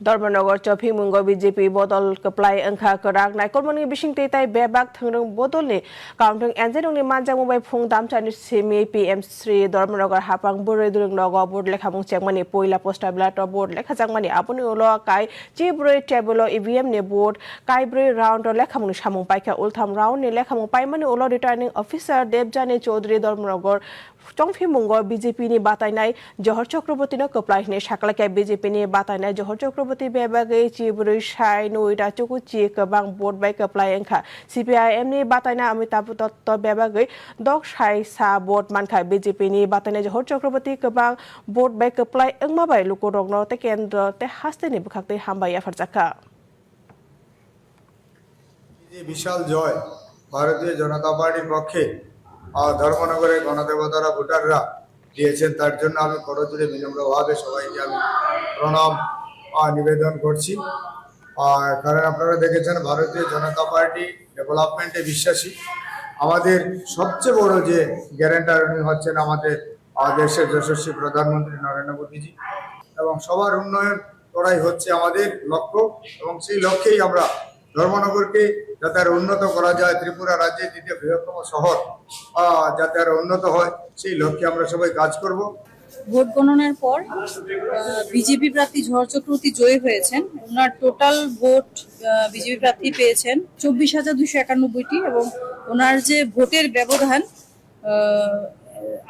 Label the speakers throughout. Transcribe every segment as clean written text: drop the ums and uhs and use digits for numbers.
Speaker 1: Dharmanagar चौफिमुंग BJP बदल कप्लाई अंखा कराक नायकरमनि बिसिंगते ताइ बेबाक थंरं बदलनि काउंटिंग एनजेरंनि मानजां मुबाइ फुं दामचानि सिमि पीएम श्री धर्मनगर हापां बुरै दुरुं नग बोर्ड लेखामुं चेकमानि पयला पोस्टा ब्लाट बोर्ड लेखाजांमानि आपुनि उल काइ चिब्रै टेबुल ईवीएम नि बोर्ड काइब्रै राउंड लेखामुं सामुं पाइका उल्थाम राउंड नि लेखामुं पाइमानि उल रिटार्निंग अफिसार देबजानि चौधरी धर्मनगर चौफिमुंग बीजेपी नि बातायनाय जहर चक्रवर्ती कप्लाइनि साकलाके बीजेपी नि बातायनाय जहर चक्रवर्ती बेबागै चिब्रै साइ नयटा चुकुचि कबां बोर्ड बाय कप्लाइ अंखा सीपीआईएम नि बातायनाय अमिताभ दत्त बेबागै दक साइ सा बोर्ड मानखा बीजेपी नि बातायनाय जहर चक्रवर्ती कबां बोर्ड बाय कप्लाइ अंमाबाय लुकुरग्न ते केंद्र ते हास्तेनि बखाक्ते हामबाय आफारजाखा
Speaker 2: विशाल जय भारतीय जनता पार्टी पक्षे धर्मनगरे गणदेवतारा भोटाररा दिয়েছেন তার জন্য আমি করজোড়ে বিনম্রভাবে সবাইকে আমি প্রণাম নিবেদন করছি কারণ আপনারা দেখেছেন ভারতীয় জনতা পার্টি ডেভেলপমেন্টে বিশ্বাসী আমাদের সবচেয়ে বড় যে গ্যারান্টার উনি হচ্ছেন আমাদের দেশের যশস্বী প্রধানমন্ত্রী নরেন্দ্র মোদীজি এবং সবার উন্নয়ন করাই হচ্ছে আমাদের লক্ষ্য এবং সেই লক্ষ্যেই আমরা ধর্মনগরকে যাতে আরো উন্নত করা যায় ত্রিপুরা রাজ্যের দ্বিতীয় বৃহত্তম শহর যাতে আরো উন্নত হয় সেই লক্ষ্যে আমরা সবাই কাজ করব।
Speaker 3: ভোট গণনার পর বিজেপি প্রার্থী ঝড় চক্রবর্তী জয়ী হয়েছেন। ওনার টোটাল ভোট বিজেপি প্রার্থী পেয়েছেন 24,291টি এবং ওনার যে ভোটের ব্যবধান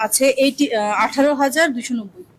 Speaker 3: আছে 18,290।